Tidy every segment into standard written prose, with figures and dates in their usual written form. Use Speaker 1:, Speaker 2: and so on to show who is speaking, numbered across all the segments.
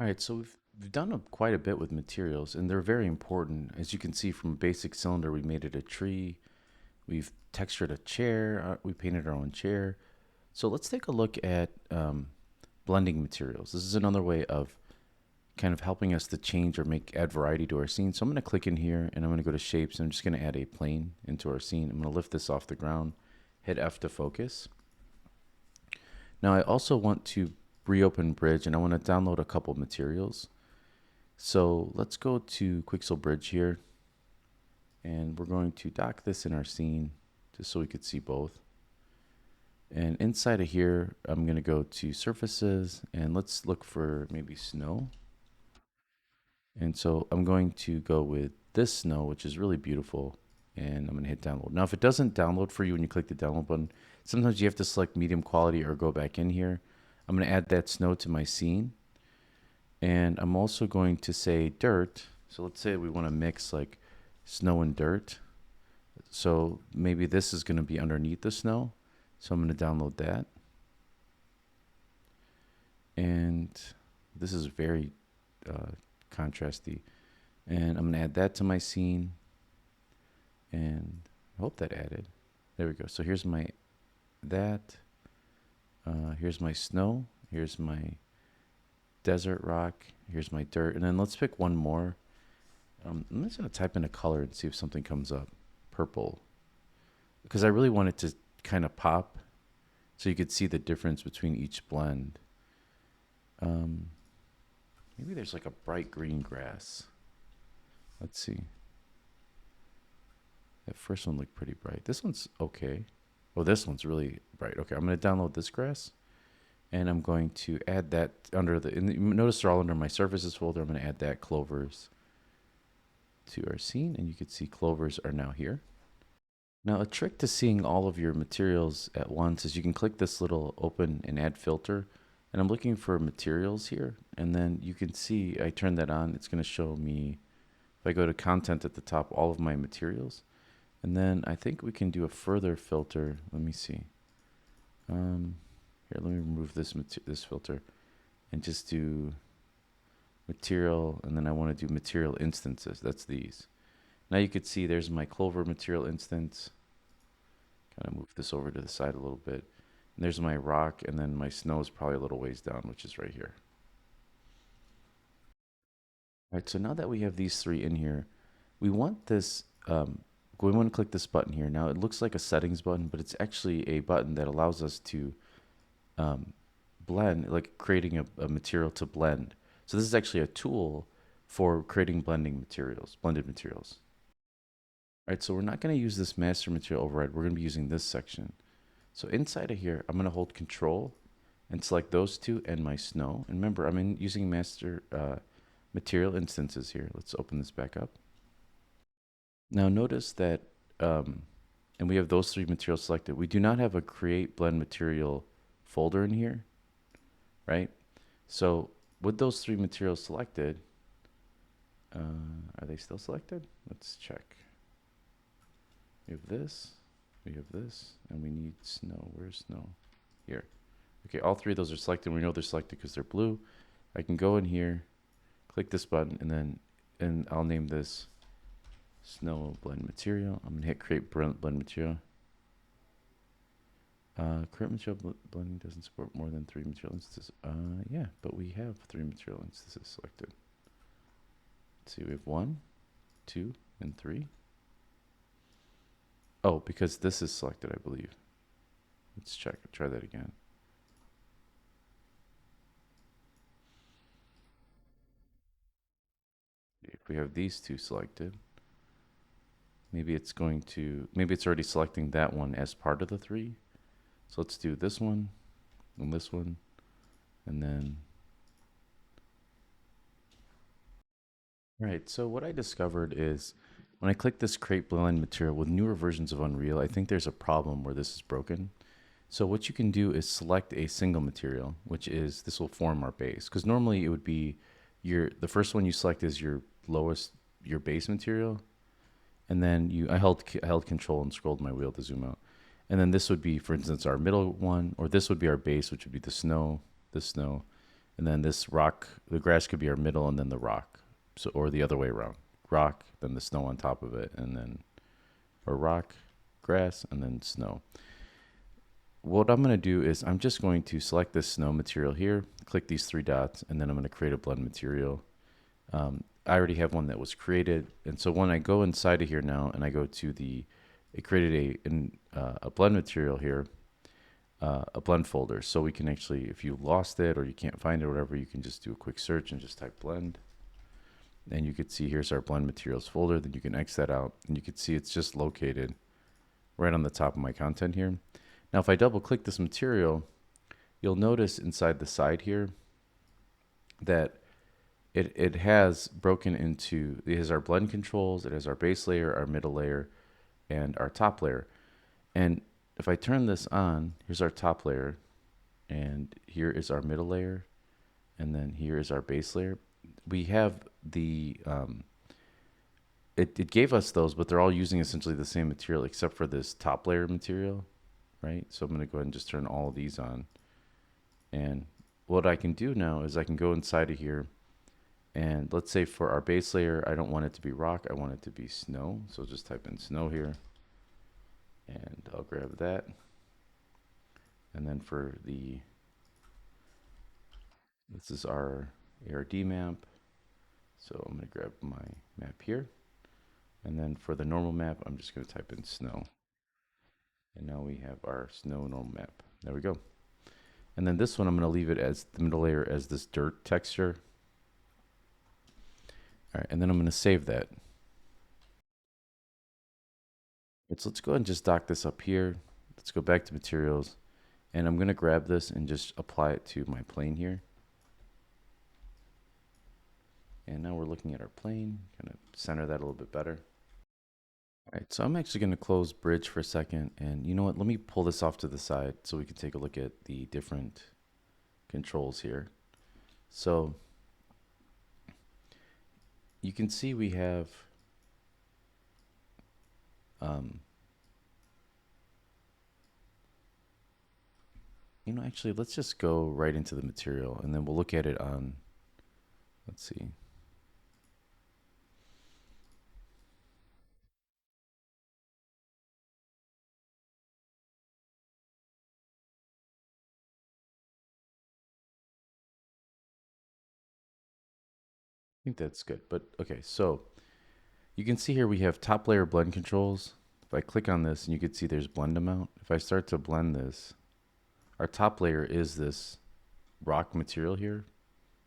Speaker 1: All right, so we've done quite a bit with materials, and they're very important. As you can see from a basic cylinder, we made it a tree. We've textured a chair. We painted our own chair. So let's take a look at blending materials. This is another way of kind of helping us to change or add variety to our scene. So I'm going to click in here, and I'm going to go to shapes. And I'm just going to add a plane into our scene. I'm going to lift this off the ground, hit F to focus. Now I also want to reopen Bridge, and I want to download a couple materials. So let's go to Quixel Bridge here, and we're going to dock this in our scene just so we could see both. And inside of here, I'm going to go to surfaces, and let's look for maybe snow. And so I'm going to go with this snow, which is really beautiful, and I'm going to hit download. Now, if it doesn't download for you when you click the download button, sometimes you have to select medium quality or go back in here. I'm going to add that snow to my scene. And I'm also going to say dirt. So let's say we want to mix like snow and dirt. So maybe this is going to be underneath the snow. So I'm going to download that. And this is very contrasty. And I'm going to add that to my scene. And I hope that added. There we go. So here's my that. Here's my snow. Here's my desert rock. Here's my dirt. And then let's pick one more. I'm just going to type in a color and see if something comes up. Purple. Because I really want it to kind of pop so you could see the difference between each blend. Maybe there's like a bright green grass. Let's see. That first one looked pretty bright. This one's okay. Oh, this one's really bright. Okay, I'm going to download this grass. And I'm going to add that under notice they're all under my surfaces folder. I'm going to add that clovers to our scene. And you can see clovers are now here. Now, a trick to seeing all of your materials at once is you can click this little open and add filter. And I'm looking for materials here. And then you can see I turn that on. It's going to show me, if I go to content at the top, all of my materials. And then I think we can do a further filter. Let me see. Here, let me remove this filter and just do material. And then I want to do material instances. That's these. Now you could see there's my clover material instance. Kind of move this over to the side a little bit. And there's my rock, and then my snow is probably a little ways down, which is right here. All right, so now that we have these three in here, we want this, we want to click this button here. Now it looks like a settings button, but it's actually a button that allows us to blend, like creating a material to blend. So this is actually a tool for creating blended materials. All right, so we're not going to use this master material override. We're going to be using this section. So inside of here, I'm going to hold control and select those two and my snow. And remember, I'm using master material instances here. Let's open this back up. Now notice that, and we have those three materials selected. We do not have a create blend material folder in here, right? So with those three materials selected, are they still selected? Let's check. We have this, and we need snow. Where's snow? Here. Okay, all three of those are selected. We know they're selected because they're blue. I can go in here, click this button, and I'll name this snow blend material. I'm gonna hit create blend material. Current material blending doesn't support more than 3 material instances. Yeah, but we have 3 material instances selected. Let's see, we have 1, 2, and 3. Oh, because this is selected, I believe. Let's check. Try that again. If we have these two selected, maybe it's already selecting that one as part of the 3. So let's do this one, and then. All right, so what I discovered is when I click this create blend material with newer versions of Unreal, I think there's a problem where this is broken. So what you can do is select a single material, which is, this will form our base. Because normally it would be the first one you select is your base material. And then I held control and scrolled my wheel to zoom out. And then this would be, for instance, our middle one, or this would be our base, which would be the snow, And then this rock, the grass could be our middle and then the rock. So, or the other way around. Rock, then the snow on top of it, and then, or rock, grass, and then snow. What I'm going to do is I'm just going to select this snow material here, click these three dots, and then I'm going to create a blend material. I already have one that was created. And so when I go inside of here now and I go to the, it created a blend material here, a blend folder. So we can actually, if you lost it or you can't find it or whatever, you can just do a quick search and just type blend. And you could see here's our blend materials folder. Then you can X that out and you can see it's just located right on the top of my content here. Now, if I double click this material, you'll notice inside the side here that it has broken into, it has our blend controls, it has our base layer, our middle layer, and our top layer. And if I turn this on, here's our top layer, and here is our middle layer, and then here is our base layer. We have the, it gave us those, but they're all using essentially the same material except for this top layer material, right? So I'm going to go ahead and just turn all of these on. And what I can do now is I can go inside of here, and let's say for our base layer, I don't want it to be rock, I want it to be snow. So just type in snow here, and I'll grab that. And then for the, this is our ARD map. So I'm going to grab my map here. And then for the normal map, I'm just going to type in snow. And now we have our snow normal map. There we go. And then this one, I'm going to leave it as the middle layer as this dirt texture. All right, and then I'm going to save that. So let's go ahead and just dock this up here. Let's go back to materials. And I'm going to grab this and just apply it to my plane here. And now we're looking at our plane, kind of center that a little bit better. All right, so I'm actually going to close bridge for a second. And you know what? Let me pull this off to the side so we can take a look at the different controls here. So you can see we have you know, actually, let's just go right into the material and then we'll look at it on, let's see. I think that's good, but okay, so you can see here we have top layer blend controls. If I click on this and you can see there's blend amount. If I start to blend this, our top layer is this rock material here,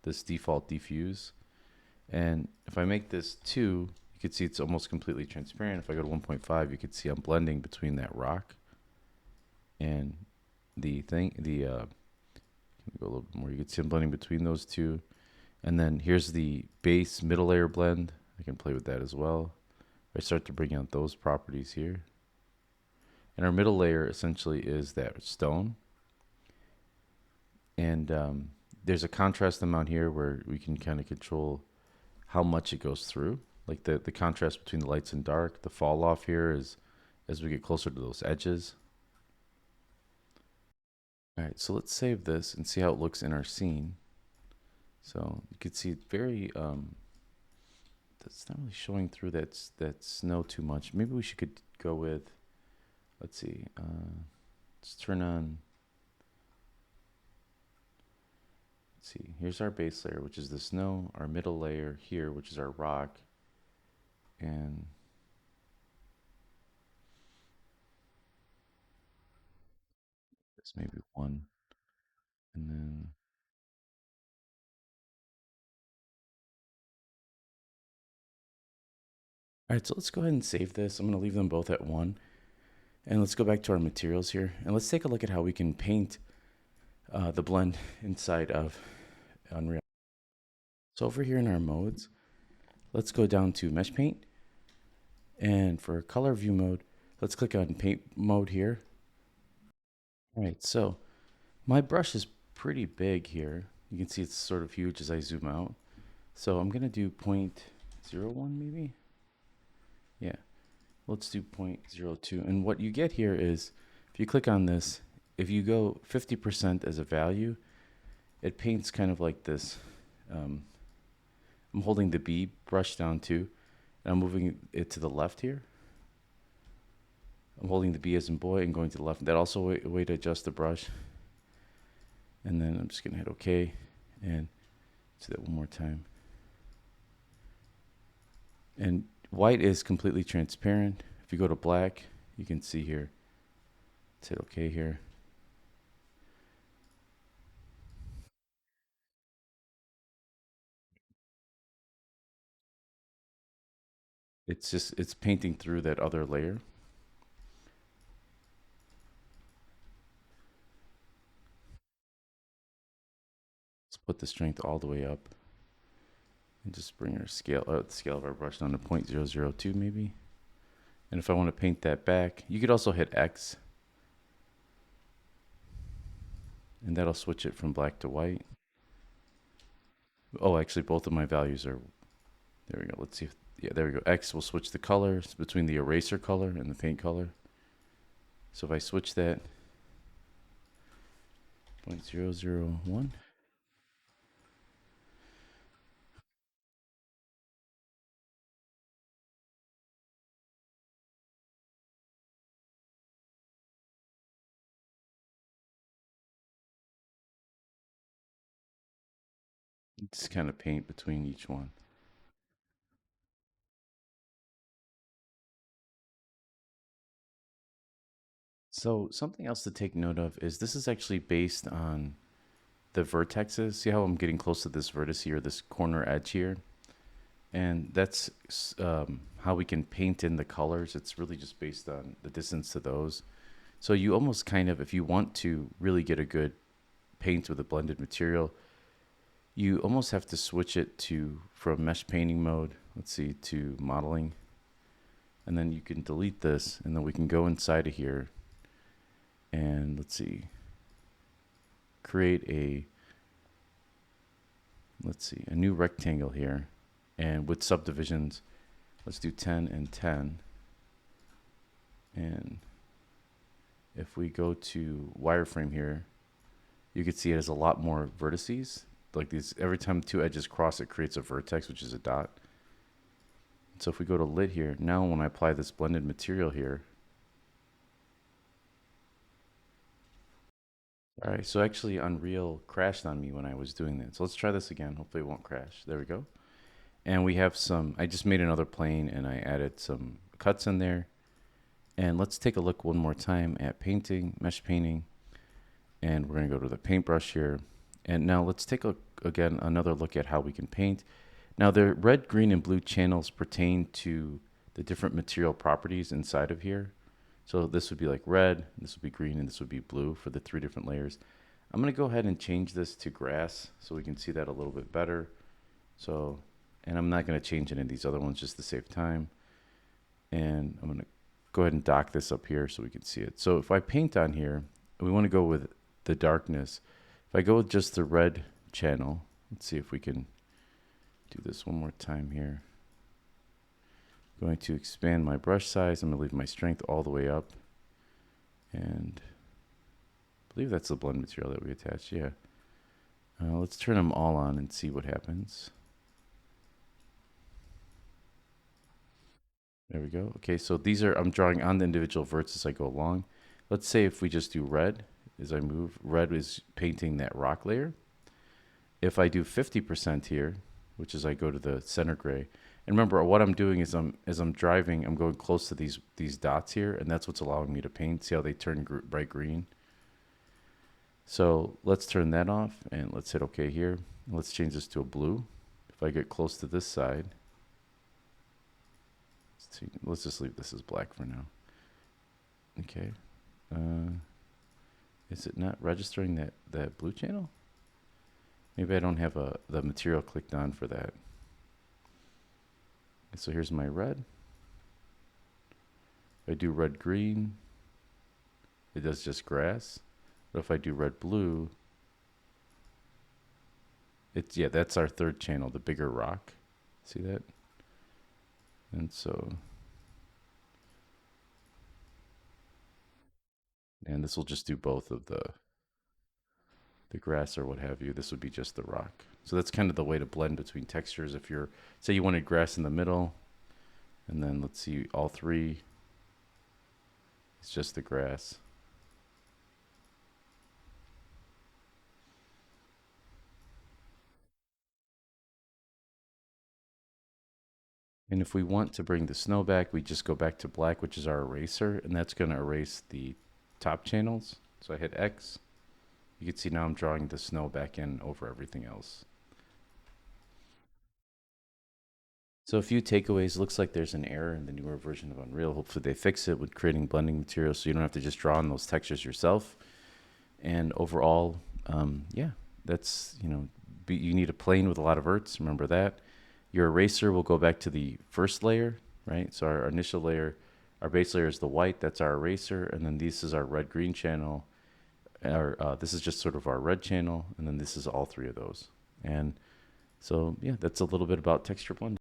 Speaker 1: this default diffuse. And if I make this 2, you can see it's almost completely transparent. If I go to 1.5, you can see I'm blending between that rock and the thing, go a little bit more. You can see I'm blending between those two. And then here's the base middle layer blend. I can play with that as well. I start to bring out those properties here. And our middle layer essentially is that stone. And there's a contrast amount here where we can kind of control how much it goes through. Like the contrast between the lights and dark. The fall off here is as we get closer to those edges. All right, so let's save this and see how it looks in our scene. So you can see very, that's not really showing through that snow too much. Maybe we could go with, let's see, let's turn on, let's see, here's our base layer, which is the snow, our middle layer here, which is our rock, and this maybe 1, and then, all right, so let's go ahead and save this. I'm going to leave them both at 1. And let's go back to our materials here. And let's take a look at how we can paint the blend inside of Unreal. So over here in our modes, let's go down to Mesh Paint. And for color view mode, let's click on Paint mode here. All right, so my brush is pretty big here. You can see it's sort of huge as I zoom out. So I'm going to do 0.01 maybe. Yeah, let's do 0.02. And what you get here is, if you click on this, if you go 50% as a value, it paints kind of like this. Um, I'm holding the B brush down too, and I'm moving it to the left here. I'm holding the B as in boy and going to the left. That also a way to adjust the brush. And then I'm just gonna hit OK, and do that one more time. And white is completely transparent. If you go to black, you can see here. Let's hit OK here. It's painting through that other layer. Let's put the strength all the way up and just bring our scale, the scale of our brush down to 0.002 maybe. And if I want to paint that back, you could also hit X, and that'll switch it from black to white. Oh, actually, both of my values are, there we go. Let's see if, yeah, there we go. X will switch the colors between the eraser color and the paint color. So if I switch that, 0.001. Just kind of paint between each one. So something else to take note of is this is actually based on the vertexes. See how I'm getting close to this vertex here, this corner edge here? And that's how we can paint in the colors. It's really just based on the distance to those. So you almost kind of, if you want to really get a good paint with a blended material, you almost have to switch it to from mesh painting mode, let's see, to modeling. And then you can delete this, and then we can go inside of here and let's see, create a, let's see, a new rectangle here. And with subdivisions, let's do 10 and 10. And if we go to wireframe here, you can see it has a lot more vertices. Like these, every time two edges cross, it creates a vertex, which is a dot. So if we go to lit here, now when I apply this blended material here, all right, so actually Unreal crashed on me when I was doing that. So let's try this again. Hopefully it won't crash. There we go. And we have some, I just made another plane and I added some cuts in there. And let's take a look one more time at painting, mesh painting. And we're gonna go to the paintbrush here. And now let's take again another look at how we can paint. Now the red, green, and blue channels pertain to the different material properties inside of here. So this would be like red, this would be green, and this would be blue for the three different layers. I'm gonna go ahead and change this to grass so we can see that a little bit better. So, and I'm not gonna change any of these other ones just to save time. And I'm gonna go ahead and dock this up here so we can see it. So if I paint on here, we wanna go with the darkness. If I go with just the red channel, let's see if we can do this one more time here. I'm going to expand my brush size. I'm going to leave my strength all the way up. And I believe that's the blend material that we attached. Yeah. Let's turn them all on and see what happens. There we go. Okay, so these are, I'm drawing on the individual verts as I go along. Let's say if we just do red as I move, red is painting that rock layer. If I do 50% here, which is I go to the center gray, and remember what I'm doing is as I'm driving, I'm going close to these dots here, and that's what's allowing me to paint. See how they turn bright green? So let's turn that off and let's hit OK here. Let's change this to a blue. If I get close to this side, let's just leave this as black for now. Okay. Is it not registering that blue channel? Maybe I don't have the material clicked on for that. So here's my red. If I do red green, it does just grass. But if I do red blue, it's, yeah, that's our third channel, the bigger rock. See that? And so, and this will just do both of the, the grass or what have you. This would be just the rock. So that's kind of the way to blend between textures. If you're, say you wanted grass in the middle, and then let's see, all three, it's just the grass. And if we want to bring the snow back, we just go back to black, which is our eraser, and that's going to erase the top channels. So I hit X. You can see now I'm drawing the snow back in over everything else. So a few takeaways. Looks like there's an error in the newer version of Unreal. Hopefully they fix it with creating blending materials so you don't have to just draw on those textures yourself. And overall, yeah, that's, you need a plane with a lot of verts. Remember that. Your eraser will go back to the first layer, right? So our initial layer, our base layer is the white. That's our eraser. And then this is our red-green channel. This is just sort of our red channel. And then this is all three of those. And so, yeah, that's a little bit about texture blending.